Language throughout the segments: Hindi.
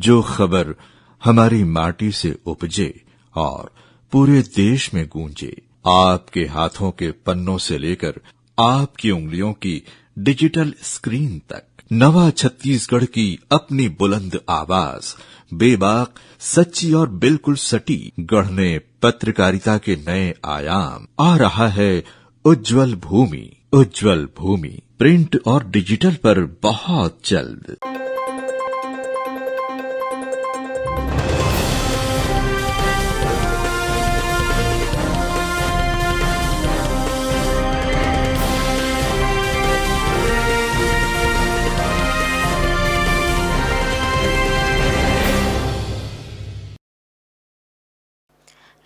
जो खबर हमारी माटी से उपजे और पूरे देश में गूंजे, आपके हाथों के पन्नों से लेकर आपकी उंगलियों की डिजिटल स्क्रीन तक, नवा छत्तीसगढ़ की अपनी बुलंद आवाज, बेबाक, सच्ची और बिल्कुल सटी, गढ़ने पत्रकारिता के नए आयाम। आ रहा है उज्जवल भूमि। उज्जवल भूमि प्रिंट और डिजिटल पर बहुत जल्द।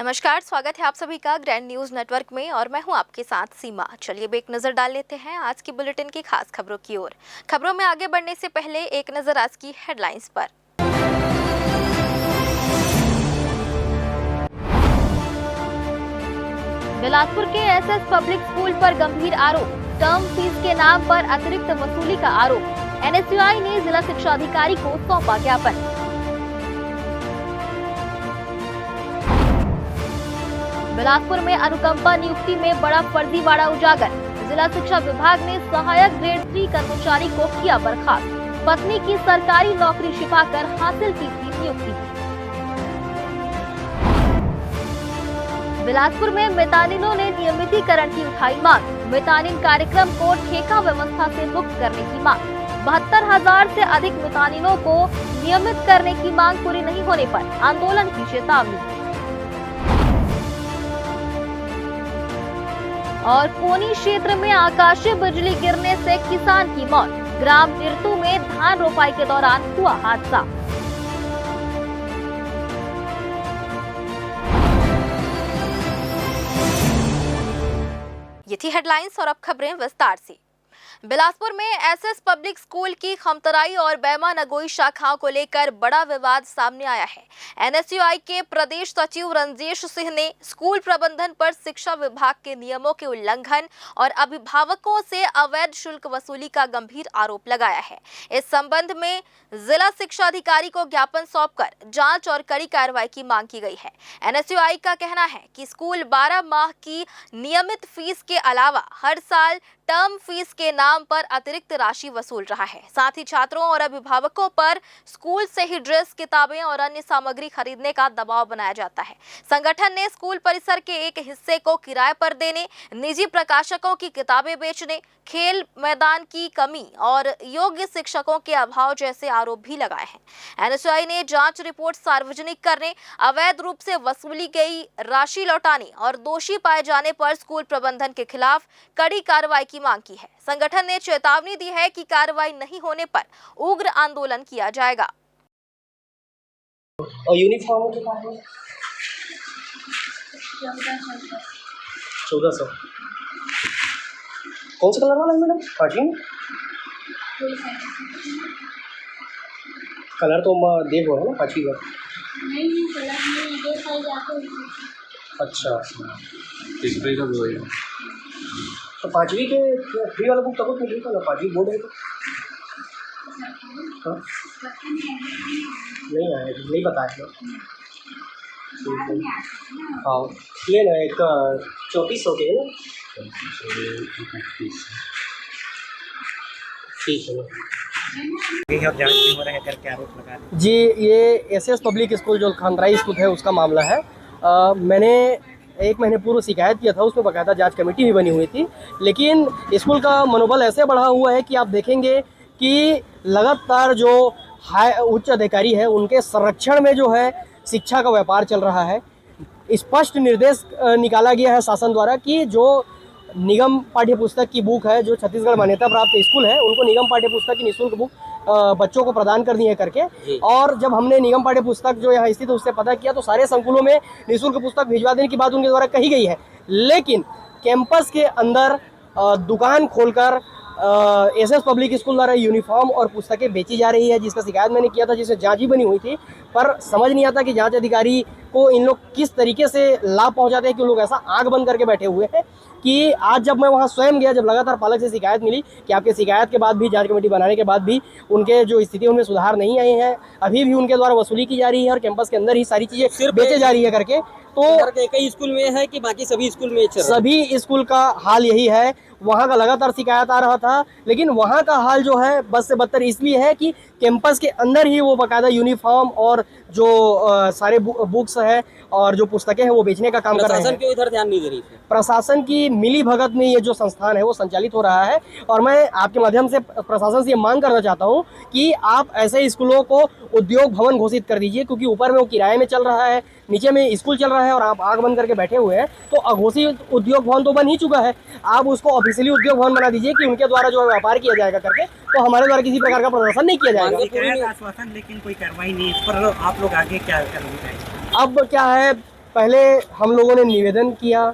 नमस्कार, स्वागत है आप सभी का ग्रैंड न्यूज नेटवर्क में और मैं हूं आपके साथ सीमा। चलिए अब एक नजर डाल लेते हैं आज की बुलेटिन की खास खबरों की ओर। खबरों में आगे बढ़ने से पहले एक नजर आज की हेडलाइंस पर। बिलासपुर के एसएस पब्लिक स्कूल पर गंभीर आरोप, टर्म फीस के नाम पर अतिरिक्त वसूली का आरोप। एनएसयूआई ने जिला शिक्षा अधिकारी को सौंपा ज्ञापन। बिलासपुर में अनुकंपा नियुक्ति में बड़ा फर्जीवाड़ा उजागर, जिला शिक्षा विभाग ने सहायक ग्रेड 3 कर्मचारी को किया बर्खास्त। पत्नी की सरकारी नौकरी छिपाकर हासिल की थी नियुक्ति। बिलासपुर में मितानिनों ने नियमितीकरण की उठाई मांग, मितानिन कार्यक्रम को ठेका व्यवस्था से मुक्त करने की मांग। 72,000 से अधिक मितानिनों को नियमित करने की मांग पूरी नहीं होने पर आंदोलन की चेतावनी। और कोनी क्षेत्र में आकाशीय बिजली गिरने से किसान की मौत, ग्राम इरतू में धान रोपाई के दौरान हुआ हादसा। ये थी हेडलाइंस और अब खबरें विस्तार से। बिलासपुर में एसएस पब्लिक स्कूल की खमतराई और बैमा नगोई शाखाओं को लेकर बड़ा विवाद सामने आया है। एनएसयूआई के प्रदेश सचिव रंजेश सिंह ने स्कूल प्रबंधन पर शिक्षा विभाग के नियमों के उल्लंघन और अभिभावकों से अवैध शुल्क वसूली का गंभीर आरोप लगाया है। इस संबंध में जिला शिक्षा अधिकारी को ज्ञापन सौंपकर जांच और कड़ी कार्रवाई की मांग की गई है। एनएसयूआई का कहना है कि स्कूल 12 माह की नियमित फीस के अलावा हर साल टर्म फीस के नाम पर अतिरिक्त राशि वसूल रहा है। साथ ही छात्रों और अभिभावकों पर स्कूल से ही ड्रेस, किताबें और अन्य सामग्री खरीदने का दबाव बनाया जाता है। संगठन ने स्कूल परिसर के एक हिस्से को किराए पर देने, निजी प्रकाशकों की किताबें बेचने, खेल मैदान की कमी और योग्य शिक्षकों के अभाव जैसे आरोप भी लगाए हैं। एनएसयूआई ने जांच रिपोर्ट सार्वजनिक करने, अवैध रूप से वसूली गई राशि लौटाने और दोषी पाए जाने पर स्कूल प्रबंधन के खिलाफ कड़ी कार्रवाई की मांग की है। संगठन ने चेतावनी दी है कि कार्रवाई नहीं होने पर उग्र आंदोलन किया जाएगा। और यूनिफॉर्म के बारे में 1400 कौन सा कलर वाला है मैडम? पार्टी में कलर तो देखो है ना पार्टी का। नहीं कलर नहीं दो साइज आते हैं। अच्छा तीसरे का भी है तो पांचवी के फ्री वाला बुक तब तक मिलेगा ना? पांचवी बोर्ड है तो हाँ? नहीं आया, नहीं बताया हाँ लेना एक 3400 के है ना? ठीक है जी। ये एसएस पब्लिक स्कूल जो खमतराई स्कूल है उसका मामला है। मैंने 1 महीने पूर्व शिकायत किया था, उसमें बाकायदा जांच कमेटी भी बनी हुई थी, लेकिन स्कूल का मनोबल ऐसे बढ़ा हुआ है कि आप देखेंगे कि लगातार जो उच्च अधिकारी है उनके संरक्षण में जो है शिक्षा का व्यापार चल रहा है। स्पष्ट निर्देश निकाला गया है शासन द्वारा कि जो निगम पाठ्य पुस्तक की बुक है, जो छत्तीसगढ़ मान्यता प्राप्त स्कूल है, उनको निगम पाठ्य पुस्तक की निःशुल्क बुक बच्चों को प्रदान कर दी है करके। और जब हमने निगम पाठ्य पुस्तक जो यहाँ स्थित है उससे पता किया तो सारे संकुलों में निःशुल्क पुस्तक भिजवा देने की बात उनके द्वारा कही गई है, लेकिन कैंपस के अंदर दुकान खोलकर एसएस पब्लिक स्कूल द्वारा यूनिफॉर्म और पुस्तकें बेची जा रही है, जिसका शिकायत मैंने किया था, जिससे जांच भी बनी हुई थी। पर समझ नहीं आता कि जांच अधिकारी को इन लोग किस तरीके से लाभ पहुंचाते हैं कि उन लोग ऐसा आंख बंद करके बैठे हुए हैं कि आज जब मैं वहां स्वयं गया, जब लगातार पालक से शिकायत मिली कि आपके शिकायत के बाद भी, जांच कमेटी बनाने के बाद भी उनके जो स्थिति उनमें सुधार नहीं आए हैं, अभी भी उनके द्वारा वसूली की जा रही है और कैंपस के अंदर ही सारी चीज़ें बेचे जा रही है करके, तो कई स्कूल में है कि बाकी सभी स्कूल में सभी स्कूल का हाल यही है। वहाँ का लगातार शिकायत आ रहा था, लेकिन वहाँ का हाल जो है बद से बदतर इसलिए है कि कैंपस के अंदर ही वो बाकायदा यूनिफॉर्म और जो सारे बुक्स है और जो पुस्तकें हैं वो बेचने का काम कर रहे हैं। प्रशासन क्यों इधर ध्यान नहीं दे रही है? प्रशासन की मिली भगत में ये जो संस्थान है वो संचालित हो रहा है और मैं आपके माध्यम से प्रशासन से ये मांग करना चाहता हूँ कि आप ऐसे स्कूलों को उद्योग भवन घोषित कर दीजिए, क्योंकि ऊपर में वो किराए में चल रहा है, नीचे में स्कूल चल रहा है और आप आग बंद करके बैठे हुए हैं। तो अघोषित उद्योग भवन तो बन ही चुका है, आप उसको ऑफिशियली उद्योग भवन बना दीजिए कि उनके द्वारा जो है व्यापार किया जाएगा करके, तो हमारे द्वारा किसी प्रकार का प्रदर्शन नहीं किया जाएगा। आश्वासन लेकिन कोई कार्रवाई नहीं, इस पर आप लोग आगे क्या करेंगे? अब क्या है, पहले हम लोगों ने निवेदन किया,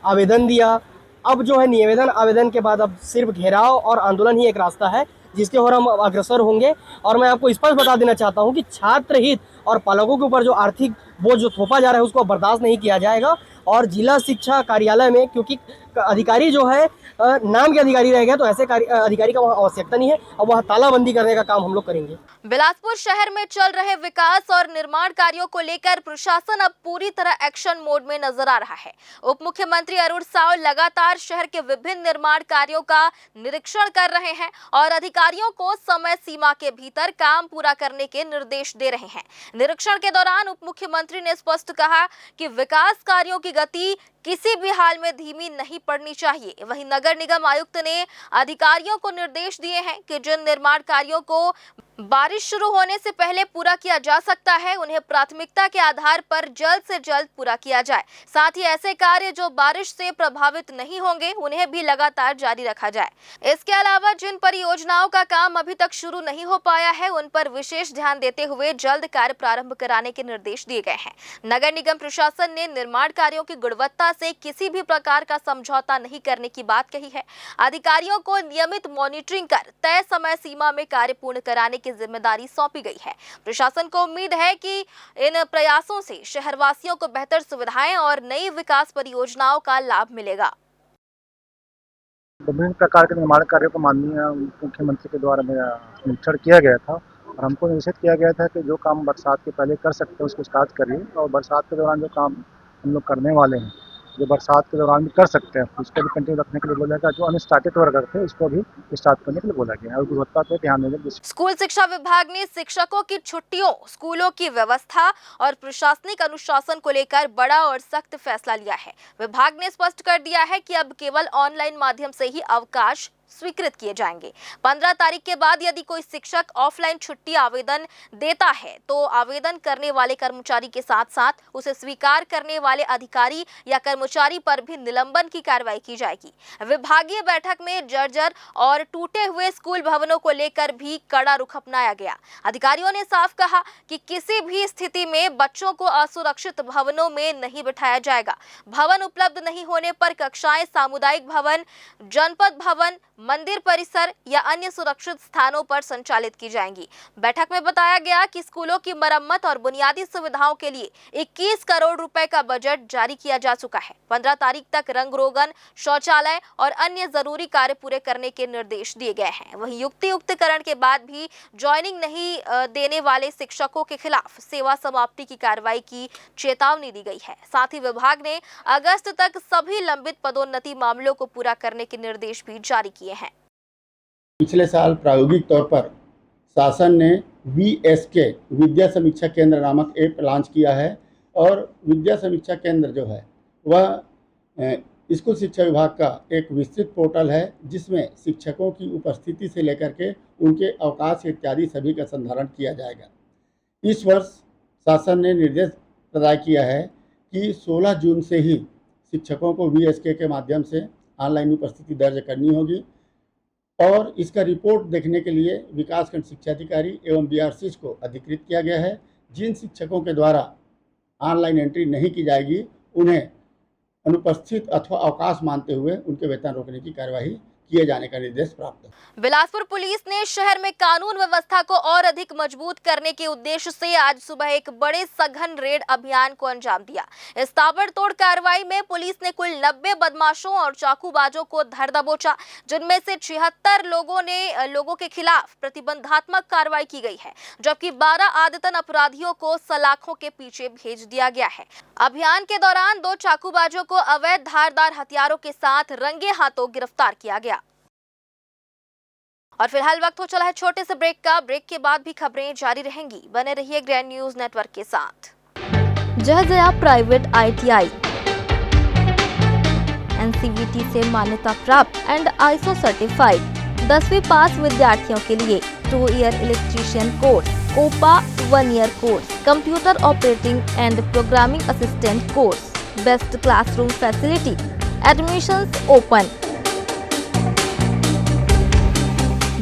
आवेदन दिया, अब जो है निवेदन आवेदन के बाद अब सिर्फ घेराव और आंदोलन ही एक रास्ता है जिसके ओर हम अग्रसर होंगे। और मैं आपको स्पष्ट बता देना चाहता हूं कि छात्र हित और पालकों के ऊपर जो आर्थिक बोझ जो थोपा जा रहा है उसको बर्दाश्त नहीं किया जाएगा। और जिला शिक्षा कार्यालय में, क्योंकि अधिकारी जो है नाम के अधिकारी रह गया, तो ऐसे अधिकारी का वहाँ आवश्यकता नहीं है, अब वहाँ तालाबंदी करने का काम हम लोग करेंगे। बिलासपुर शहर में चल रहे विकास और निर्माण कार्यों को लेकर प्रशासन अब पूरी तरह एक्शन मोड में नजर आ रहा है। उप मुख्यमंत्री अरुण साव लगातार शहर के विभिन्न निर्माण कार्यों का निरीक्षण कर रहे हैं और अधिकारियों को समय सीमा के भीतर काम पूरा करने के निर्देश दे रहे हैं। निरीक्षण के दौरान उप मुख्यमंत्री ने स्पष्ट कहा कि विकास कार्यों की गति किसी भी हाल में धीमी नहीं पड़नी चाहिए। वहीं नगर निगम आयुक्त ने अधिकारियों को निर्देश दिए हैं कि जिन निर्माण कार्यों को बारिश शुरू होने से पहले पूरा किया जा सकता है, उन्हें प्राथमिकता के आधार पर जल्द से जल्द पूरा किया जाए। साथ ही ऐसे कार्य जो बारिश से प्रभावित नहीं होंगे, उन्हें भी लगातार जारी रखा जाए। इसके अलावा जिन परियोजनाओं का काम अभी तक शुरू नहीं हो पाया है, उन पर विशेष ध्यान देते हुए जल्द कार्य प्रारंभ कराने के निर्देश दिए गए हैं। नगर निगम प्रशासन ने निर्माण कार्यों की गुणवत्ता से किसी भी प्रकार का समझौता नहीं करने की बात कही है। अधिकारियों को नियमित मॉनिटरिंग कर तय समय सीमा में कार्य पूर्ण कराने की जिम्मेदारी सौंपी गई है। प्रशासन को उम्मीद है कि इन प्रयासों से शहरवासियों को बेहतर सुविधाएं और नई विकास परियोजनाओं का लाभ मिलेगा। विभिन्न प्रकार के निर्माण कार्यों को माननीय मुख्यमंत्री के द्वारा मेरा निरीक्षण किया गया था और हमको निर्देशित किया गया था कि जो काम बरसात के पहले कर सकते हैं उसको स्टार्ट करिए, और बरसात के दौरान जो काम हम लोग करने वाले हैं, जो बरसात के दौरान भी कर सकते हैं, उसको भी कंटिन्यू रखने के लिए बोला गया। जो अनस्टार्टेड वर्क थे उसको भी स्टार्ट करने के लिए बोला गया और गुणवत्ता पे ध्यान देने के लिए। स्कूल शिक्षा विभाग ने शिक्षकों की छुट्टियों, स्कूलों की व्यवस्था और प्रशासनिक अनुशासन को लेकर बड़ा और सख्त फैसला लिया है। विभाग ने स्पष्ट कर दिया है कि अब केवल ऑनलाइन माध्यम से ही अवकाश स्वीकृत किए जाएंगे। 15 तारीख के बाद यदि कोई शिक्षक ऑफलाइन छुट्टी आवेदन देता है तो आवेदन करने वाले कर्मचारी के साथ साथ उसे स्वीकार करने वाले अधिकारी या कर्मचारी पर भी निलंबन की कार्रवाई की जाएगी। विभागीय बैठक में जर्जर और टूटे हुए स्कूल भवनों को लेकर भी कड़ा रुख अपनाया गया। अधिकारियों ने साफ कहा कि किसी भी स्थिति में बच्चों को असुरक्षित भवनों में नहीं बिठाया जाएगा। भवन उपलब्ध नहीं होने पर कक्षाएं सामुदायिक भवन, जनपद भवन, मंदिर परिसर या अन्य सुरक्षित स्थानों पर संचालित की जाएंगी। बैठक में बताया गया कि स्कूलों की मरम्मत और बुनियादी सुविधाओं के लिए 21 करोड़ रुपए का बजट जारी किया जा चुका है। 15 तारीख तक रंग रोगन, शौचालय और अन्य जरूरी कार्य पूरे करने के निर्देश दिए गए हैं। वहीं युक्तियुक्तकरण के बाद भी ज्वाइनिंग नहीं देने वाले शिक्षकों के खिलाफ सेवा समाप्ति की कार्रवाई की चेतावनी दी गई है। साथ ही विभाग ने अगस्त तक सभी लंबित पदोन्नति मामलों को पूरा करने के निर्देश भी जारी किए हैं। पिछले साल प्रायोगिक तौर पर शासन ने VSK विद्या समीक्षा केंद्र नामक ऐप लॉन्च किया है और विद्या समीक्षा केंद्र जो है वह स्कूल शिक्षा विभाग का एक विस्तृत पोर्टल है जिसमें शिक्षकों की उपस्थिति से लेकर के उनके अवकाश इत्यादि सभी का संधारण किया जाएगा। इस वर्ष शासन ने निर्देश प्रदान किया है कि 16 जून से ही शिक्षकों को VSK के माध्यम से ऑनलाइन उपस्थिति दर्ज करनी होगी और इसका रिपोर्ट देखने के लिए विकासखंड शिक्षा अधिकारी एवं BRCs को अधिकृत किया गया है। जिन शिक्षकों के द्वारा ऑनलाइन एंट्री नहीं की जाएगी उन्हें अनुपस्थित अथवा अवकाश मानते हुए उनके वेतन रोकने की कार्यवाही किए जाने का निर्देश प्राप्त है। बिलासपुर पुलिस ने शहर में कानून व्यवस्था को और अधिक मजबूत करने के उद्देश्य से आज सुबह एक बड़े सघन रेड अभियान को अंजाम दिया। इस ताबड़तोड़ कार्रवाई में पुलिस ने कुल 90 बदमाशों और चाकूबाजों को धर दबोचा, जिनमें से 76 लोगों के खिलाफ प्रतिबंधात्मक कार्रवाई की गई है, जबकि 12 आदतन अपराधियों को सलाखों के पीछे भेज दिया गया है। अभियान के दौरान 2 चाकूबाजों को अवैध धारदार हथियारों के साथ रंगे हाथों गिरफ्तार किया गया। और फिलहाल वक्त हो चला है छोटे से ब्रेक का। ब्रेक के बाद भी खबरें जारी रहेंगी, बने रहिए ग्रैंड न्यूज नेटवर्क के साथ। जय जया प्राइवेट ITI NCVT से मान्यता प्राप्त एंड ISO सर्टिफाइड 10वीं पास विद्यार्थियों के लिए 2 year electrician course, OPA 1 year course, computer operating and programming assistant course, best classroom facility, admissions open.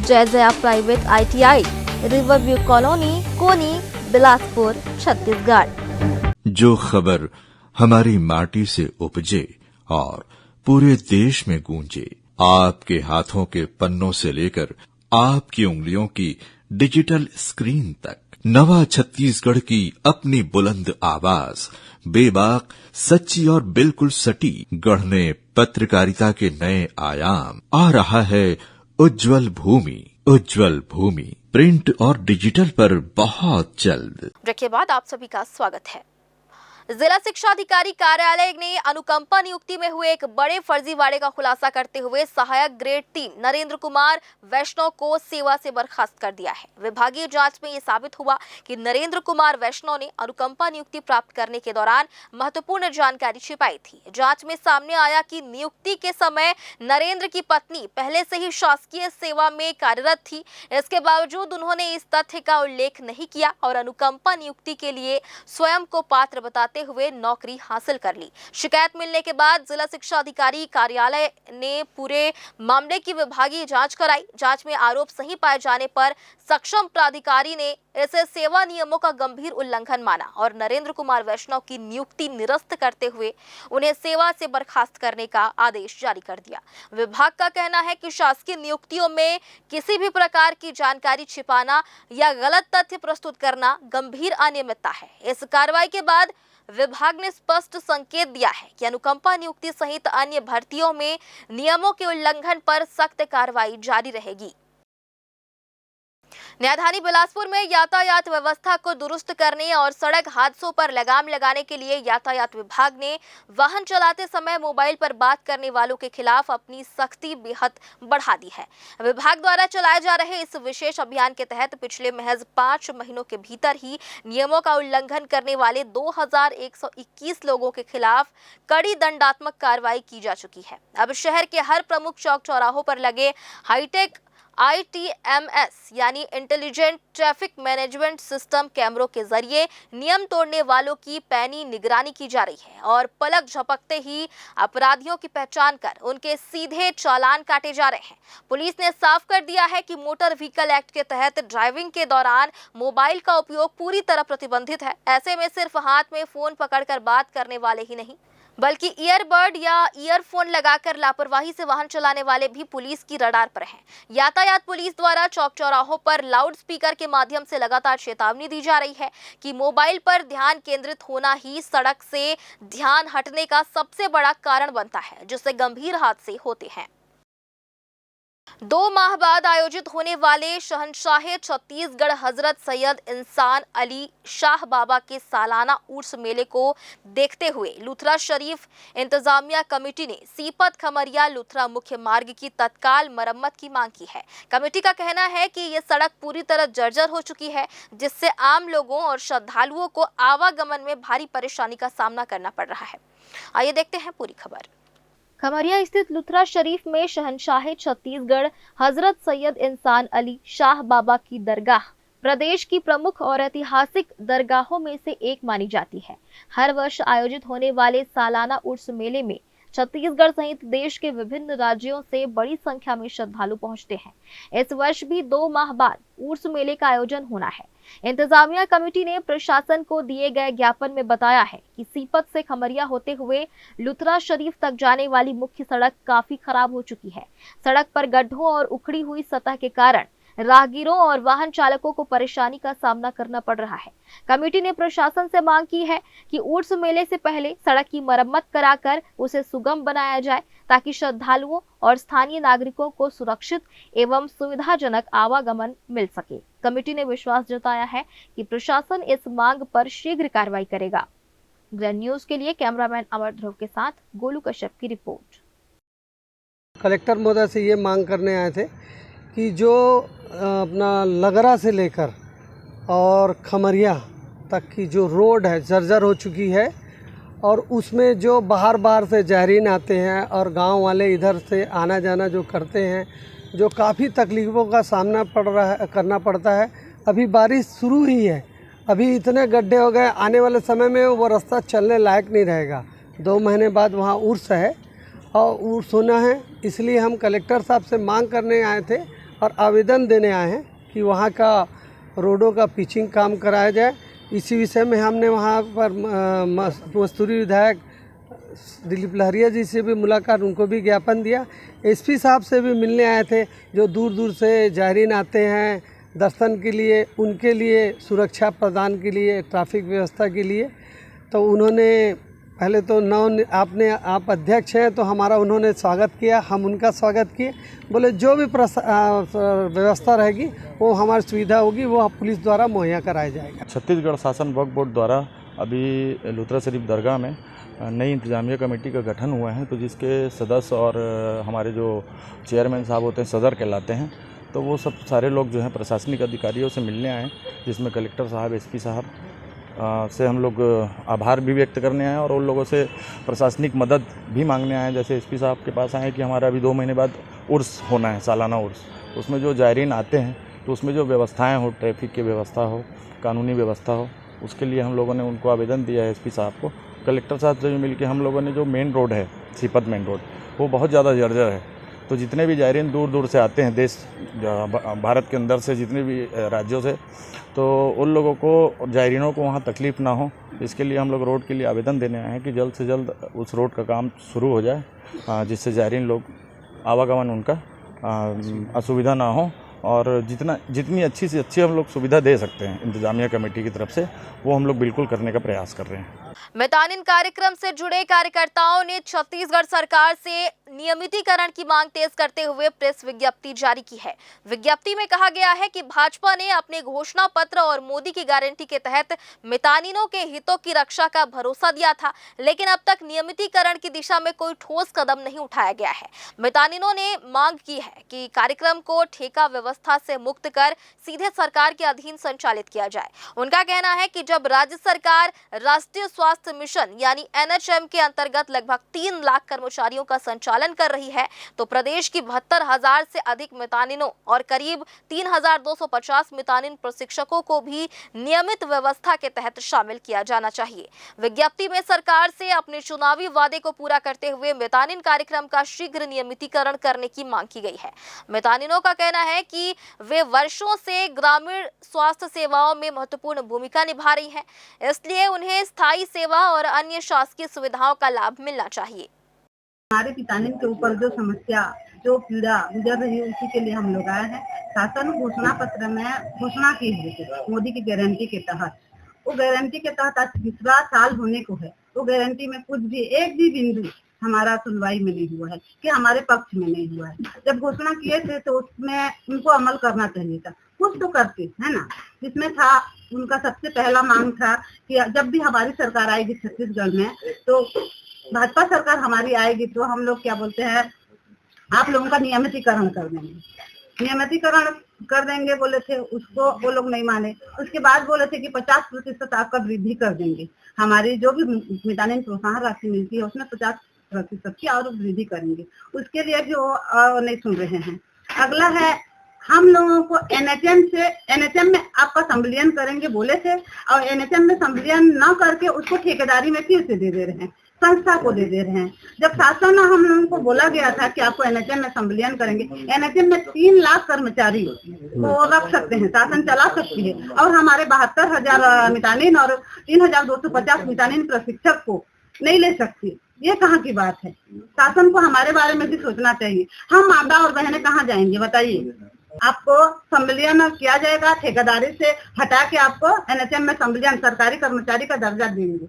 Jai Jaya private ITI, river view colony, Koni, Bilaspur, Chhattisgarh. जो खबर हमारी माटी से उपजे और पूरे देश में गूंजे, आपके हाथों के पन्नों से लेकर आपकी उंगलियों की डिजिटल स्क्रीन तक, नवा छत्तीसगढ़ की अपनी बुलंद आवाज, बेबाक, सच्ची और बिल्कुल सटीक, गढ़ने पत्रकारिता के नए आयाम। आ रहा है उज्जवल भूमि प्रिंट और डिजिटल पर बहुत जल्द। ब्रेक के बाद आप सभी का स्वागत है। जिला शिक्षा अधिकारी कार्यालय ने अनुकंपा नियुक्ति में हुए एक बड़े फर्जीवाड़े का खुलासा करते हुए सहायक ग्रेड 3 नरेंद्र कुमार वैष्णव को सेवा से बर्खास्त कर दिया है। विभागीय जांच में ये साबित हुआ कि नरेंद्र कुमार वैष्णव ने अनुकंपा नियुक्ति प्राप्त करने के दौरान महत्वपूर्ण जानकारी छिपाई थी। जांच में सामने आया कि नियुक्ति के समय नरेंद्र की पत्नी पहले से ही शासकीय सेवा में कार्यरत थी। इसके बावजूद उन्होंने इस तथ्य का उल्लेख नहीं किया और अनुकंपा नियुक्ति के लिए स्वयं को पात्र बताते हुए नौकरी हासिल कर ली। शिकायत मिलने के बाद जिला शिक्षा अधिकारी कार्यालय ने पूरे मामले की विभागीय जांच कराई। जांच में आरोप सही पाए जाने पर सक्षम प्राधिकारी ने इसे सेवा नियमों का गंभीर उल्लंघन माना और नरेंद्र कुमार वैष्णव की नियुक्ति निरस्त करते हुए उन्हें सेवा से बर्खास्त करने का आदेश जारी कर दिया। विभाग का कहना है कि शासकीय नियुक्तियों में किसी भी प्रकार की जानकारी छिपाना या गलत तथ्य प्रस्तुत करना गंभीर अनियमितता है। इस कार्रवाई के बाद विभाग ने स्पष्ट संकेत दिया है कि अनुकंपा नियुक्ति सहित अन्य भर्तियों में नियमों के उल्लंघन पर सख्त कार्रवाई जारी रहेगी। न्यायधानी बिलासपुर में यातायात व्यवस्था को दुरुस्त करने और सड़क हादसों पर लगाम लगाने के लिए यातायात विभाग ने वाहन चलाते समय मोबाइल पर बात करने वालों के खिलाफ अपनी सख्ती बेहद बढ़ा दी है। विभाग द्वारा चलाए जा रहे इस विशेष अभियान के तहत पिछले महज 5 महीनों के भीतर ही नियमों का उल्लंघन करने वाले 2121 लोगों के खिलाफ कड़ी दंडात्मक कार्रवाई की जा चुकी है। अब शहर के हर प्रमुख चौक चौराहों पर लगे हाईटेक ITMS यानी इंटेलिजेंट ट्रैफिक मैनेजमेंट सिस्टम कैमरों के जरिए नियम तोड़ने वालों की पैनी निगरानी की जा रही है और पलक झपकते ही अपराधियों की पहचान कर उनके सीधे चालान काटे जा रहे हैं। पुलिस ने साफ कर दिया है कि मोटर व्हीकल एक्ट के तहत ड्राइविंग के दौरान मोबाइल का उपयोग पूरी तरह प्रतिबंधित है। ऐसे में सिर्फ हाथ में फोन पकड़कर बात करने वाले ही नहीं बल्कि ईयरबड या ईयरफोन लगाकर लापरवाही से वाहन चलाने वाले भी पुलिस की रडार पर हैं। यातायात पुलिस द्वारा चौक चौराहों पर लाउड स्पीकर के माध्यम से लगातार चेतावनी दी जा रही है कि मोबाइल पर ध्यान केंद्रित होना ही सड़क से ध्यान हटने का सबसे बड़ा कारण बनता है, जिससे गंभीर हादसे होते हैं। 2 माह बाद आयोजित होने वाले शहंशाहे छत्तीसगढ़ हजरत सैयद इंसान अली शाह बाबा के सालाना उर्स मेले को देखते हुए लुथरा शरीफ इंतजामिया कमेटी ने सीपत खमरिया लुथरा मुख्य मार्ग की तत्काल मरम्मत की मांग की है। कमेटी का कहना है कि ये सड़क पूरी तरह जर्जर हो चुकी है, जिससे आम लोगों और श्रद्धालुओं को आवागमन में भारी परेशानी का सामना करना पड़ रहा है। आइए देखते हैं पूरी खबर। खमरिया स्थित लुथरा शरीफ में शहंशाहे छत्तीसगढ़ हजरत सैयद इंसान अली शाह बाबा की दरगाह प्रदेश की प्रमुख और ऐतिहासिक दरगाहों में से एक मानी जाती है। हर वर्ष आयोजित होने वाले सालाना उर्स मेले में छत्तीसगढ़ सहित देश के विभिन्न राज्यों से बड़ी संख्या में श्रद्धालु पहुंचते हैं। इस वर्ष भी 2 माह बाद उर्स मेले का आयोजन होना है। इंतजामिया कमेटी ने प्रशासन को दिए गए ज्ञापन में बताया है कि सीपत से खमरिया होते हुए लुथरा शरीफ तक जाने वाली मुख्य सड़क काफी खराब हो चुकी है। सड़क पर गड्ढों और उखड़ी हुई सतह के कारण राहगीरों और वाहन चालकों को परेशानी का सामना करना पड़ रहा है। कमेटी ने प्रशासन से मांग की है कि उर्स मेले से पहले सड़क की मरम्मत कराकर उसे सुगम बनाया जाए ताकि श्रद्धालुओं और स्थानीय नागरिकों को सुरक्षित एवं सुविधाजनक आवागमन मिल सके। कमेटी ने विश्वास जताया है कि प्रशासन इस मांग पर शीघ्र कार्रवाई करेगा। ग्रैंड न्यूज के लिए कैमरामैन अमर ध्रुव के साथ गोलू कश्यप की रिपोर्ट। कलेक्टर महोदय से ये मांग करने आए थे कि जो अपना लगरा से लेकर और खमरिया तक की जो रोड है जर्जर हो चुकी है और उसमें जो बाहर से ज़ायरीन आते हैं और गांव वाले इधर से आना जाना जो करते हैं, जो काफ़ी तकलीफ़ों का सामना करना पड़ता है। अभी बारिश शुरू ही है, अभी इतने गड्ढे हो गए, आने वाले समय में वो रास्ता चलने लायक नहीं रहेगा। 2 महीने बाद वहाँ उर्स है और उर्स होना है, इसलिए हम कलेक्टर साहब से मांग करने आए थे और आवेदन देने आए हैं कि वहाँ का रोडों का पिचिंग काम कराया जाए। इसी विषय में हमने वहाँ पर मस्तूरी विधायक दिलीप लहरिया जी से भी मुलाकात, उनको भी ज्ञापन दिया। एसपी साहब से भी मिलने आए थे, जो दूर दूर से ज़ायरीन आते हैं दर्शन के लिए, उनके लिए सुरक्षा प्रदान के लिए, ट्रैफिक व्यवस्था के लिए। तो उन्होंने पहले तो आप अध्यक्ष हैं तो हमारा उन्होंने स्वागत किया, हम उनका स्वागत किए। बोले जो भी व्यवस्था रहेगी वो हमारी सुविधा होगी, वो पुलिस द्वारा मुहैया कराया जाएगा। छत्तीसगढ़ शासन वक्फ बोर्ड द्वारा अभी लुथरा शरीफ दरगाह में नई इंतजामिया कमेटी का गठन हुआ है, तो जिसके सदस्य और हमारे जो चेयरमैन साहब होते हैं सदर कहलाते हैं, तो वो सब सारे लोग जो हैं प्रशासनिक अधिकारियों से मिलने आए, जिसमें कलेक्टर साहब, एसपी साहब से हम लोग आभार भी व्यक्त करने आए और उन लोगों से प्रशासनिक मदद भी मांगने आए। जैसे एसपी साहब के पास आए कि हमारा अभी 2 महीने बाद उर्स होना है, सालाना उर्स, उसमें जो ज़ायरीन आते हैं तो उसमें जो व्यवस्थाएं हो, ट्रैफिक की व्यवस्था हो, कानूनी व्यवस्था हो, उसके लिए हम लोगों ने उनको आवेदन दिया है एसपी साहब को। कलेक्टर साहब से भी मिल के हम लोगों ने जो मेन रोड है सीपत मेन रोड, वो बहुत ज़्यादा जर्जर है। तो जितने भी ज़ायरीन दूर दूर से आते हैं देश भारत के अंदर से, जितने भी राज्यों से, तो उन लोगों को, ज़ायरीनों को वहाँ तकलीफ़ ना हो, इसके लिए हम लोग रोड के लिए आवेदन देने आए हैं कि जल्द से जल्द उस रोड का काम शुरू हो जाए, जिससे ज़ायरीन लोग आवागमन उनका असुविधा ना हो और जितनी अच्छी से अच्छी हम लोग सुविधा दे सकते हैं इंतजामिया कमेटी की तरफ से, वो हम लोग बिल्कुल करने का प्रयास कर रहे हैं। मैदानिन कार्यक्रम से जुड़े कार्यकर्ताओं ने छत्तीसगढ़ सरकार से नियमितीकरण की मांग तेज करते हुए प्रेस विज्ञप्ति जारी की है। विज्ञप्ति में कहा गया है कि भाजपा ने अपने घोषणा पत्र और मोदी की गारंटी के तहत मैदानिनों के हितों की रक्षा का भरोसा दिया था, लेकिन अब तक नियमितीकरण की दिशा में कोई ठोस कदम नहीं उठाया गया है। मैदानिनों ने मांग की है कि कार्यक्रम को ठेका व्यवस्था से मुक्त कर सीधे सरकार के अधीन संचालित किया जाए। उनका कहना है कि जब राज्य सरकार राष्ट्रीय स्वास्थ्य मिशन यानी NHM के अंतर्गत लगभग 3 लाख कर्मचारियों का संचालन कर रही है, तो प्रदेश की 72,000 से अधिक मैदानिनों और करीब 3,250 मैदानिन प्रशिक्षकों को भी नियमित व्यवस्था के तहत शामिल किया जाना चाहिए। विज्ञप्ति में सरकार से अपने चुनावी वादे को पूरा करते हुए मैदानिन कार्यक्रम का शीघ्र नियमितीकरण करने की मांग की गई है। मैदानिनों का कहना है कि वे वर्षों से ग्रामीण स्वास्थ्य सेवाओं में महत्वपूर्ण भूमिका निभा रही हैं, इसलिए उन्हें स्थायी सेवा और अन्य शासकीय सुविधाओं का लाभ मिलना चाहिए। हमारे किसानों के ऊपर जो समस्या, जो पीड़ा गुजर रही है, उसी के लिए हम लोग आए हैं। शासन घोषणा पत्र में घोषणा की है मोदी की गारंटी के तहत, वो गारंटी के तहत आज 3रा साल होने को है, वो गारंटी में कुछ भी एक भी बिंदु हमारा सुनवाई में नहीं हुआ है कि हमारे पक्ष में नहीं हुआ है। जब घोषणा किए थे तो उसमें उनको अमल करना चाहिए था, कुछ तो करते है ना। जिसमें था उनका सबसे पहला मांग था कि जब भी हमारी सरकार आएगी छत्तीसगढ़ में, तो भाजपा सरकार हमारी आएगी तो हम लोग क्या बोलते हैं, आप लोगों का नियमितीकरण कर देंगे, नियमितीकरण कर देंगे बोले थे। उसको वो लोग नहीं माने। उसके बाद बोले थे कि 50% आपका वृद्धि कर देंगे, हमारी जो भी मैदानी प्रोत्साहन राशि मिलती है उसमें 50% की और वृद्धि करेंगे। उसके लिए भी वो नहीं सुन रहे हैं। अगला है, हम लोगों को NHM में आपका संविलियन करेंगे बोले थे, और NHM में संविलियन न करके उसको ठेकेदारी में फिर से दे रहे हैं। संस्था को दे रहे हैं। जब शासन हम लोगों को बोला गया था कि आपको एनएचएम में संविलियन करेंगे, एनएचएम में 3 लाख कर्मचारी को रख सकते हैं, शासन चला सकती है, और हमारे 72,000 मितानिन और 3,250 मितानिन प्रशिक्षक को नहीं ले सकती। ये कहाँ की बात है? शासन को हमारे बारे में भी सोचना चाहिए। हम माता और बहनें कहाँ जाएंगे बताइए? आपको संविलियन किया जाएगा, ठेकेदारी से हटा के आपको एनएचएम में संविलियन सरकारी कर्मचारी का दर्जा देंगे,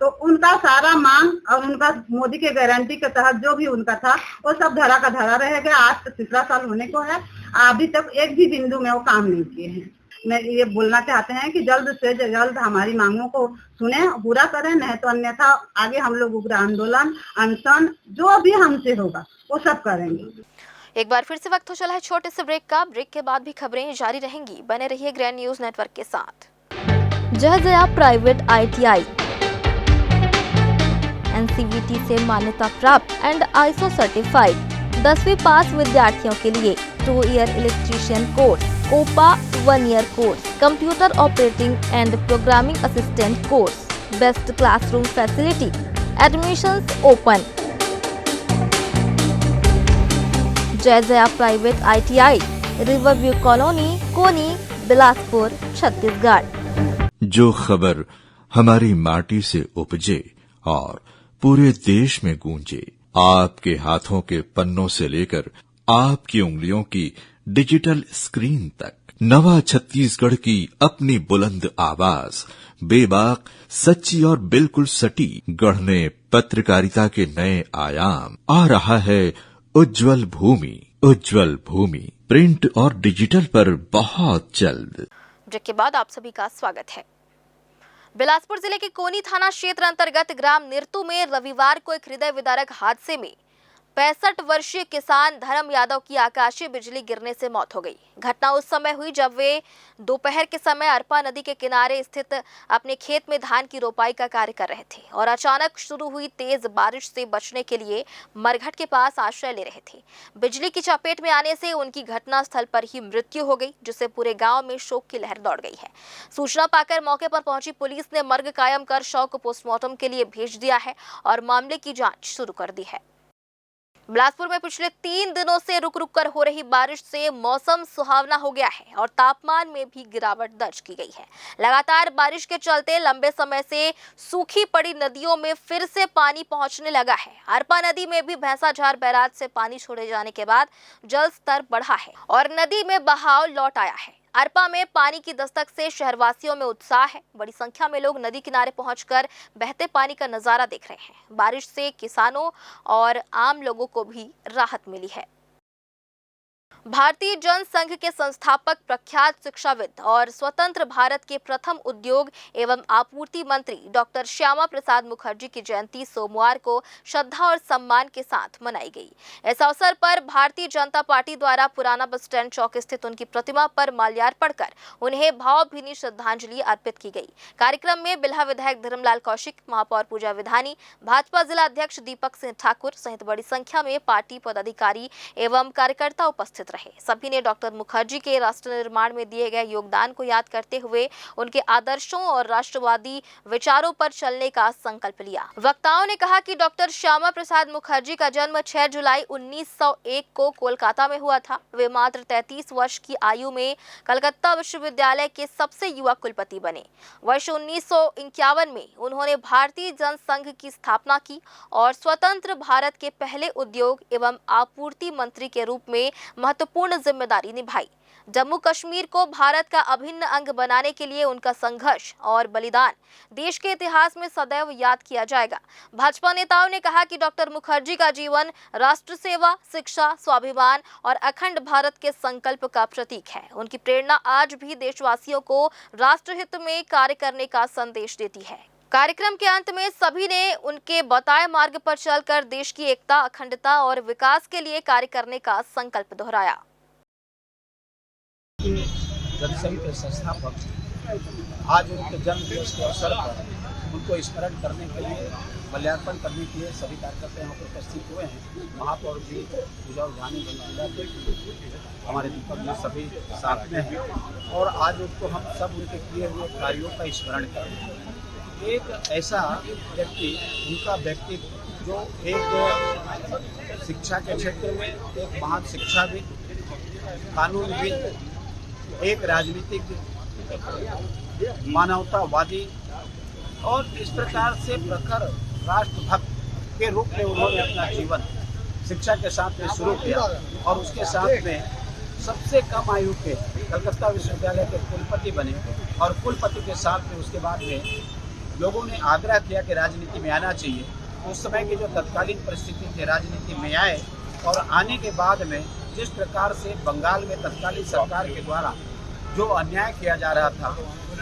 तो उनका सारा मांग और उनका मोदी के गारंटी के तहत जो भी उनका था वो सब धरा का धरा रहेगा। आज तो 3रा साल होने को है, अभी तक एक भी बिंदु में वो काम नहीं किए हैं। मैं ये बोलना चाहते हैं कि जल्द से जल्द हमारी मांगों को सुने, पूरा करें, नहीं तो अन्यथा आगे हम लोग उग्र आंदोलन, अनशन जो भी हमसे होगा वो सब करेंगे। एक बार फिर से वक्त हो चला है छोटे से ब्रेक का। ब्रेक के बाद भी खबरें जारी रहेंगी, बने रहिए ग्रैंड न्यूज नेटवर्क के साथ। जयजया प्राइवेट ITI NCVT से मान्यता प्राप्त एंड ISO सर्टिफाइड 10वीं पास विद्यार्थियों के लिए 2 year electrician course, COPA 1 year course, computer operating and programming assistant course, best classroom facility, admissions open. Jayjaya private ITI, Riverview colony, Koni, Bilaspur, Chhattisgarh. जो खबर हमारी माटी से उपजे और पूरे देश में गूंजे, आपके हाथों के पन्नों से लेकर आपकी उंगलियों की डिजिटल स्क्रीन तक, नवा छत्तीसगढ़ की अपनी बुलंद आवाज, बेबाक, सच्ची और बिल्कुल सटीक, गढ़ने पत्रकारिता के नए आयाम। आ रहा है उज्जवल भूमि प्रिंट और डिजिटल पर बहुत जल्द। ब्रेक के बाद आप सभी का स्वागत है। बिलासपुर जिले के कोनी थाना क्षेत्र अंतर्गत ग्राम निरतू में रविवार को एक हृदय विदारक हादसे में 65 वर्षीय किसान धर्म यादव की आकाशीय बिजली गिरने से मौत हो गई। घटना उस समय हुई जब वे दोपहर के समय अरपा नदी के किनारे स्थित अपने खेत में धान की रोपाई का कार्य कर रहे थे और अचानक शुरू हुई तेज बारिश से बचने के लिए मरघट के पास आश्रय ले रहे थे। बिजली की चपेट में आने से उनकी घटनास्थल पर ही मृत्यु हो गई, जिससे पूरे गांव में शोक की लहर दौड़ गई है। सूचना पाकर मौके पर पहुंची पुलिस ने मर्ग कायम कर शव को पोस्टमार्टम के लिए भेज दिया है और मामले की जाँच शुरू कर दी है। बिलासपुर में पिछले 3 दिनों से रुक रुक कर हो रही बारिश से मौसम सुहावना हो गया है और तापमान में भी गिरावट दर्ज की गई है। लगातार बारिश के चलते लंबे समय से सूखी पड़ी नदियों में फिर से पानी पहुंचने लगा है। अरपा नदी में भी भैंसाझार बैराज से पानी छोड़े जाने के बाद जल स्तर बढ़ा है और नदी में बहाव लौट आया है। अरपा में पानी की दस्तक से शहरवासियों में उत्साह है। बड़ी संख्या में लोग नदी किनारे पहुंचकर बहते पानी का नजारा देख रहे हैं। बारिश से किसानों और आम लोगों को भी राहत मिली है। भारतीय जन संघ के संस्थापक, प्रख्यात शिक्षाविद और स्वतंत्र भारत के प्रथम उद्योग एवं आपूर्ति मंत्री डॉक्टर श्यामा प्रसाद मुखर्जी की जयंती सोमवार को श्रद्धा और सम्मान के साथ मनाई गई। इस अवसर पर भारतीय जनता पार्टी द्वारा पुराना बस स्टैंड चौक स्थित उनकी प्रतिमा पर माल्यार्पण कर उन्हें भावभीनी श्रद्धांजलि अर्पित की गई। कार्यक्रम में बिल्हा विधायक धर्मलाल कौशिक, महापौर पूजा विधानी, भाजपा जिला अध्यक्ष दीपक सिंह ठाकुर सहित बड़ी संख्या में पार्टी पदाधिकारी एवं कार्यकर्ता उपस्थित रहे। सभी ने डॉक्टर मुखर्जी के राष्ट्र निर्माण में दिए गए योगदान को याद करते हुए उनके आदर्शों और राष्ट्रवादी विचारों पर चलने का संकल्प लिया। वक्ताओं ने कहा कि डॉक्टर श्यामा प्रसाद मुखर्जी का जन्म 6 जुलाई 1901 को कोलकाता में हुआ था। वे मात्र 33 वर्ष की आयु में कलकत्ता विश्वविद्यालय के सबसे युवा कुलपति बने। वर्ष 1951 में उन्होंने भारतीय जन संघ की स्थापना की और स्वतंत्र भारत के पहले उद्योग एवं आपूर्ति मंत्री के रूप में महत्वपूर्ण जिम्मेदारी निभाई। जम्मू कश्मीर को भारत का अभिन्न अंग बनाने के लिए उनका संघर्ष और बलिदान देश के इतिहास में सदैव याद किया जाएगा। भाजपा नेताओं ने कहा कि डॉक्टर मुखर्जी का जीवन राष्ट्र सेवा, शिक्षा, स्वाभिमान और अखंड भारत के संकल्प का प्रतीक है। उनकी प्रेरणा आज भी देशवासियों को राष्ट्रहित में कार्य करने का संदेश देती है। कार्यक्रम के अंत में सभी ने उनके बताए मार्ग पर चलकर देश की एकता, अखंडता और विकास के लिए कार्य करने का संकल्प दोहराया। जनसंघ के संस्थापक आज उनके जन्म दिवस के अवसर पर उनको स्मरण करने के लिए, माल्यार्पण करने के लिए सभी कार्यकर्ता यहाँ पर उपस्थित हुए हैं। महापौर जी, पूजा विधानी, हमारे दीपक जी सभी साथ में हैं और आज उनको हम सब उनके किए हुए कार्यों का स्मरण कर रहे हैं। एक ऐसा व्यक्ति, उनका व्यक्तित्व जो एक शिक्षा के क्षेत्र में एक महान शिक्षाविद, कानूनविद, एक राजनीतिज्ञ, मानवतावादी और इस प्रकार से प्रखर राष्ट्रभक्त के रूप में उन्होंने अपना जीवन शिक्षा के साथ में शुरू किया और उसके साथ में सबसे कम आयु के कलकत्ता विश्वविद्यालय के कुलपति बने और कुलपति के साथ में उसके बाद में लोगों ने आग्रह किया कि राजनीति में आना चाहिए। उस समय की जो तत्कालीन परिस्थिति थी, राजनीति में आए और आने के बाद में जिस प्रकार से बंगाल में तत्कालीन सरकार के द्वारा जो अन्याय किया जा रहा था,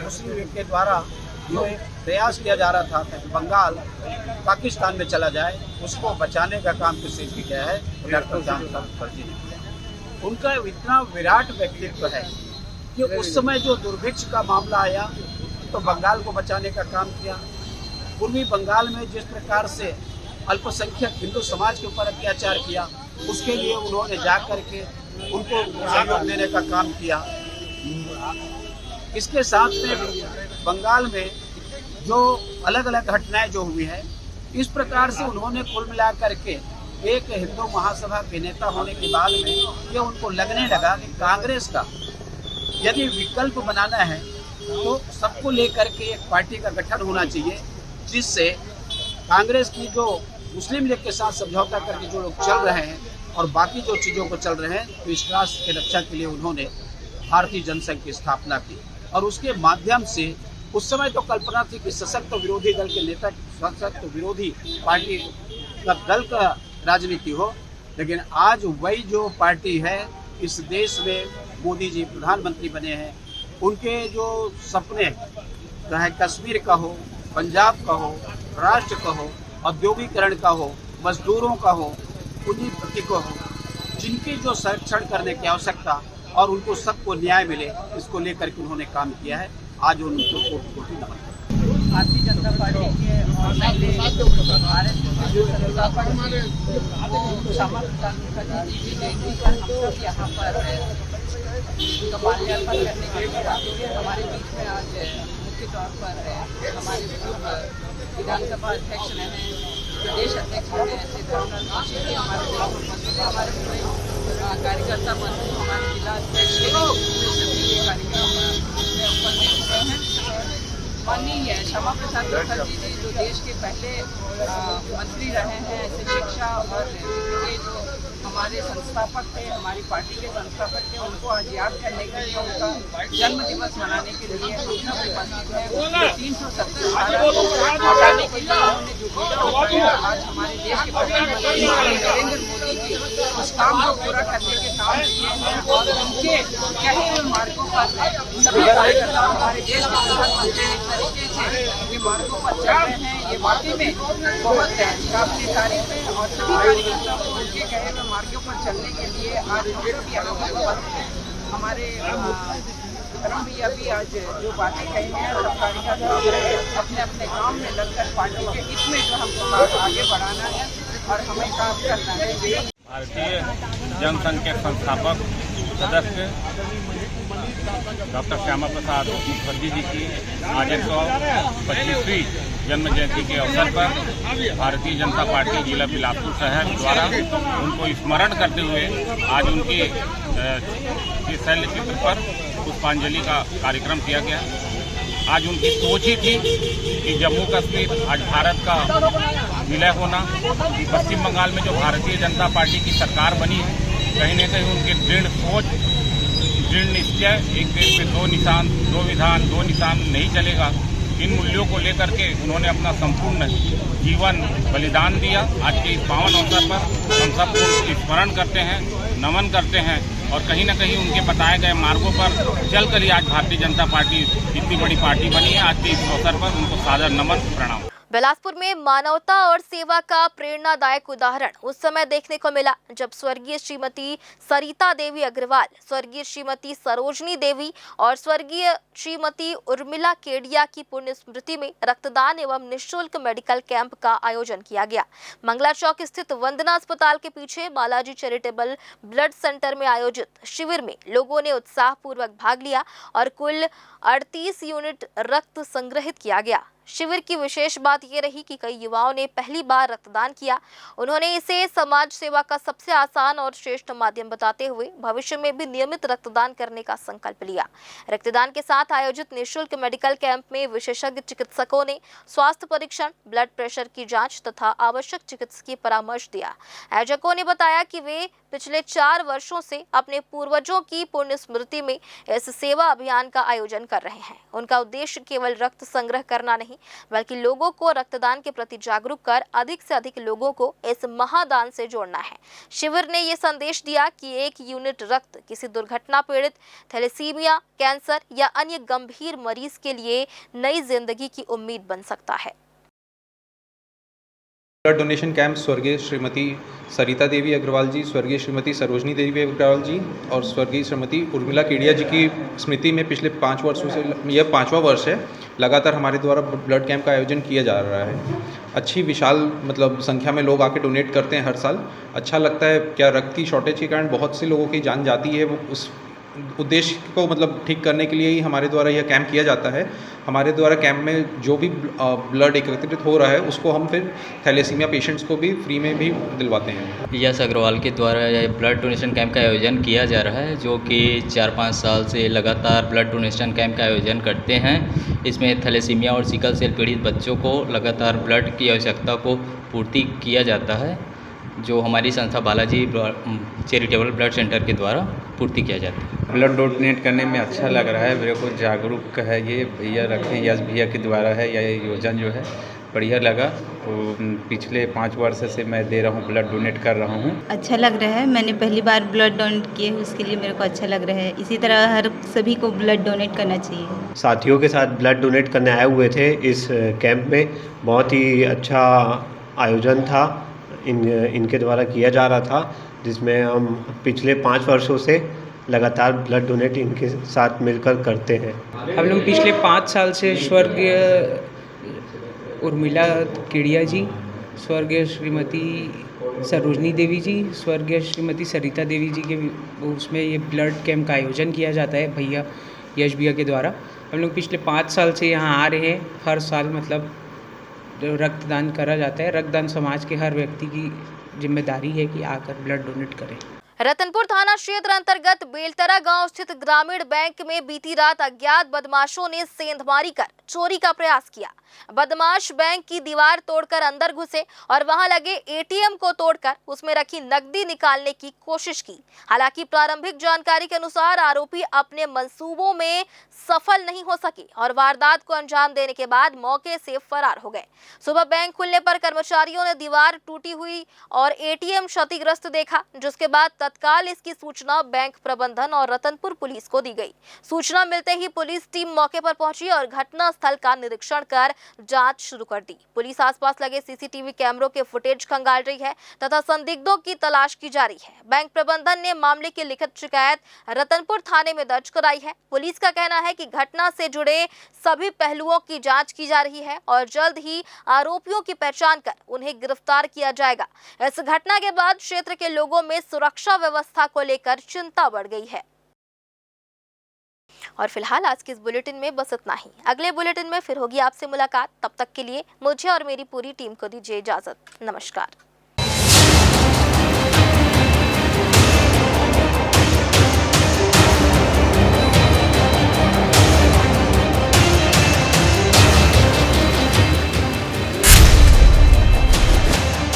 मुस्लिम लीग के द्वारा जो एक प्रयास किया जा रहा था कि बंगाल पाकिस्तान में चला जाए, उसको बचाने का काम किसी ने किया है, डॉक्टर श्यामा मुखर्जी ने किया। उनका इतना विराट व्यक्तित्व है कि उस समय जो दुर्भिक्ष का मामला आया तो बंगाल को बचाने का काम किया। पूर्वी बंगाल में जिस प्रकार से अल्पसंख्यक हिंदू समाज के ऊपर अत्याचार किया, उसके लिए उन्होंने जा करके उनको सहयोग देने का काम किया। इसके साथ में बंगाल में जो अलग अलग घटनाएं जो हुई है, इस प्रकार से उन्होंने कुल मिलाकर के एक हिंदू महासभा के नेता होने के बाद में ये उनको लगने लगा कि कांग्रेस का यदि विकल्प बनाना है तो सबको लेकर के एक पार्टी का गठन होना चाहिए, जिससे कांग्रेस की जो मुस्लिम लीग के साथ समझौता करके जो लोग चल रहे हैं और बाकी जो चीज़ों को चल रहे हैं, तो इस राष्ट्र की रक्षा के लिए उन्होंने भारतीय जनसंघ की स्थापना की और उसके माध्यम से उस समय तो कल्पना थी कि सशक्त विरोधी दल के नेता, सशक्त विरोधी पार्टी का दल का राजनीति हो, लेकिन आज वही जो पार्टी है इस देश में मोदी जी प्रधानमंत्री बने हैं, उनके जो सपने चाहे कश्मीर का हो, पंजाब का हो, राष्ट्र का हो, औद्योगिकरण का हो, मजदूरों का हो, पूंजीपति को हो, जिनकी जो संरक्षण करने की आवश्यकता और उनको सबको न्याय मिले, इसको लेकर के उन्होंने काम किया है। आज उनको कोटि नमन। भारतीय जनता पार्टी के भारत क्षमा प्रदान मुखर्जी जी जयंती पर हम सब यहाँ पर माल्यार्पण करने के लिए आते हैं। हमारे बीच में आज मुख्य तौर पर हमारे पूर्व विधानसभा अध्यक्ष रहे हैं, प्रदेश अध्यक्ष रहे हैं सिद्धार्थनाथ जोशी जी, हमारे हमारे पूरे कार्यकर्ता बंधु, हमारे जिला अध्यक्ष सभी ये कार्यक्रम में उपस्थित हुए हैं। माननीय श्यामा प्रसाद मुखर्जी जी जो देश के पहले मंत्री रहे हैं, ऐसे शिक्षा और ये जो हमारे संस्थापक थे, हमारी पार्टी के संस्थापक थे, उनको आज याद करने के लिए, उनका जन्म दिवस मनाने के लिए हम सब उपस्थित हैं। 370 हटाने के लिए उन्होंने जो बीड़ा उठाया, आज हमारे देश के प्रधानमंत्री नरेंद्र मोदी जी उस काम को पूरा करने के काम किए हैं और उनके कहे हुए मार्गों पर सभी कार्यकर्ता हमारे देश के प्रधानमंत्री इस तरीके से ये मार्गों पर चल रहे हैं, ये वाकई में बहुत काबिल तारीफ है और सभी कार्यकर्ताओं को उनके कहे हुए मार्गों पर चलने के लिए आज हम सब यहाँ उपस्थित हैं। हमारे धर्म भैया भी आज जो बातें कही हैं, सब कार्यकर्ता अपने अपने काम में लगकर पार्टी के हित में जो हमको आगे बढ़ाना है और हमें काम करना है। भारतीय जनसंघ के संस्थापक सदस्य डॉक्टर श्यामा प्रसाद मुखर्जी जी की आज 125वीं जन्म जयंती के अवसर पर भारतीय जनता पार्टी जिला बिलासपुर शहर द्वारा उनको स्मरण करते हुए आज उनके शैल्य चित्र पर पुष्पांजलि का कार्यक्रम किया गया। आज उनकी सोच ही थी कि जम्मू कश्मीर आज भारत का विलय होना, पश्चिम बंगाल में जो भारतीय जनता पार्टी की सरकार बनी है, कहीं न कहीं उनकी दृढ़ सोच, दृढ़ निश्चय, एक देश में दो निशान, दो विधान, दो निशान नहीं चलेगा, इन मूल्यों को लेकर के उन्होंने अपना संपूर्ण जीवन बलिदान दिया। आज के इस पावन अवसर पर हम सबको स्मरण करते हैं, नमन करते हैं और कहीं न कहीं उनके बताए गए मार्गों पर चलकर ही आज भारतीय जनता पार्टी इतनी बड़ी पार्टी बनी है। आज के इस अवसर पर उनको सादर नमन, प्रणाम। बिलासपुर में मानवता और सेवा का प्रेरणादायक उदाहरण उस समय देखने को मिला जब स्वर्गीय श्रीमती सरिता देवी अग्रवाल, स्वर्गीय श्रीमती सरोजनी देवी और स्वर्गीय श्रीमती उर्मिला केडिया की पुण्य स्मृति में रक्तदान एवं निःशुल्क मेडिकल कैंप का आयोजन किया गया। मंगला चौक स्थित वंदना अस्पताल के पीछे बालाजी चैरिटेबल ब्लड सेंटर में आयोजित शिविर में लोगों ने उत्साहपूर्वक भाग लिया और कुल 38 यूनिट रक्त संग्रहित किया गया। शिविर की विशेष बात यह रही कि कई युवाओं ने पहली बार रक्तदान किया। उन्होंने इसे समाज सेवा का सबसे आसान और श्रेष्ठ माध्यम बताते हुए भविष्य में भी नियमित रक्तदान करने का संकल्प लिया। रक्तदान के साथ आयोजित निःशुल्क मेडिकल कैंप में विशेषज्ञ चिकित्सकों ने स्वास्थ्य परीक्षण, ब्लड प्रेशर की जांच तथा आवश्यक चिकित्सकीय परामर्श दिया। आयोजकों ने बताया कि वे पिछले 4 वर्षों से अपने पूर्वजों की पुण्य स्मृति में इस सेवा अभियान का आयोजन कर रहे हैं। उनका उद्देश्य केवल रक्त संग्रह करना नहीं, बल्कि लोगों को रक्तदान के प्रति जागरूक कर अधिक से अधिक लोगों को इस महादान से जोड़ना है। शिविर ने ये संदेश दिया कि 1 यूनिट रक्त किसी दुर्घटना पीड़ित, थैलेसीमिया, कैंसर या अन्य गंभीर मरीज के लिए नई जिंदगी की उम्मीद बन सकता है। ब्लड डोनेशन कैंप स्वर्गीय श्रीमती सरिता देवी अग्रवाल जी, स्वर्गीय श्रीमती सरोजनी देवी अग्रवाल जी और स्वर्गीय श्रीमती उर्मिला केडिया जी की स्मृति में पिछले 5 वर्षों से यह 5वां वर्ष है लगातार हमारे द्वारा ब्लड कैंप का आयोजन किया जा रहा है। अच्छी विशाल संख्या में लोग आके डोनेट करते हैं हर साल। अच्छा लगता है। क्या रक्त की शॉर्टेज के कारण बहुत से लोगों की जान जाती है, वो उस उद्देश्य को ठीक करने के लिए ही हमारे द्वारा यह कैंप किया जाता है। हमारे द्वारा कैंप में जो भी ब्लड एकत्रित हो रहा है उसको हम फिर थैलेसीमिया पेशेंट्स को भी फ्री में भी दिलवाते हैं। यश अग्रवाल के द्वारा यह ब्लड डोनेशन कैंप का आयोजन किया जा रहा है, जो कि 4-5 साल से लगातार ब्लड डोनेशन कैंप का आयोजन करते हैं। इसमें थैलेसीमिया और सिकल सेल पीड़ित बच्चों को लगातार ब्लड की आवश्यकता को पूर्ति किया जाता है, जो हमारी संस्था बालाजी चैरिटेबल ब्लड सेंटर के द्वारा पूर्ति किया जाता है। ब्लड डोनेट करने में अच्छा लग रहा है, मेरे को जागरूक है ये भैया रखें, यश भैया के द्वारा है यह योजना जो है बढ़िया लगा। तो पिछले 5 वर्ष से मैं दे रहा हूँ, ब्लड डोनेट कर रहा हूँ। अच्छा लग रहा है, मैंने पहली बार ब्लड डोनेट किए, उसके लिए मेरे को अच्छा लग रहा है। इसी तरह हर सभी को ब्लड डोनेट करना चाहिए। साथियों के साथ ब्लड डोनेट करने आए हुए थे इस कैंप में। बहुत ही अच्छा आयोजन था, इनके द्वारा किया जा रहा था, जिसमें हम पिछले 5 वर्षों से लगातार ब्लड डोनेट इनके साथ मिलकर करते हैं। हम लोग पिछले 5 साल से स्वर्गीय उर्मिला केडिया जी, स्वर्गीय श्रीमती सरोजनी देवी जी, स्वर्गीय श्रीमती सरिता देवी जी के उसमें ये ब्लड कैंप का आयोजन किया जाता है भैया यश भैया के द्वारा। हम लोग पिछले 5 साल से यहाँ आ रहे हैं। हर साल रक्तदान करा जाता है। रक्तदान समाज के हर व्यक्ति की जिम्मेदारी है कि आकर ब्लड डोनेट करें। रतनपुर थाना क्षेत्र अंतर्गत बेलतरा गांव स्थित ग्रामीण बैंक में बीती रात अज्ञात बदमाशों ने सेंधमारी कर चोरी का प्रयास किया। बदमाश बैंक की दीवार तोड़कर अंदर घुसे और वहां लगे एटीएम को तोड़कर उसमें रखी नकदी निकालने की कोशिश की। हालांकि प्रारंभिक जानकारी के अनुसार आरोपी अपने मंसूबों में सफल नहीं हो सके और वारदात को अंजाम देने के बाद मौके से फरार हो गए। सुबह बैंक खुलने पर कर्मचारियों ने दीवार टूटी हुई और एटीएम क्षतिग्रस्त देखा, जिसके बाद तत्काल इसकी सूचना बैंक प्रबंधन और रतनपुर पुलिस को दी गई। सूचना मिलते ही पुलिस टीम मौके पर पहुंची और घटना स्थल का निरीक्षण कर जांच शुरू कर दी। पुलिस आसपास लगे सीसीटीवी कैमरों के फुटेज खंगाल रही है तथा संदिग्धों की तलाश की जा रही है। बैंक प्रबंधन ने मामले की लिखित शिकायत रतनपुर थाने में दर्ज कराई है। पुलिस का कहना है कि घटना से जुड़े सभी पहलुओं की जांच की जा रही है और जल्द ही आरोपियों की पहचान कर उन्हें गिरफ्तार किया जाएगा। इस घटना के बाद क्षेत्र के लोगों में सुरक्षा व्यवस्था को लेकर चिंता बढ़ गई है। और फिलहाल आज के इस बुलेटिन में बस इतना ही। अगले बुलेटिन में फिर होगी आपसे मुलाकात। तब तक के लिए मुझे और मेरी पूरी टीम को दीजिए इजाजत। नमस्कार।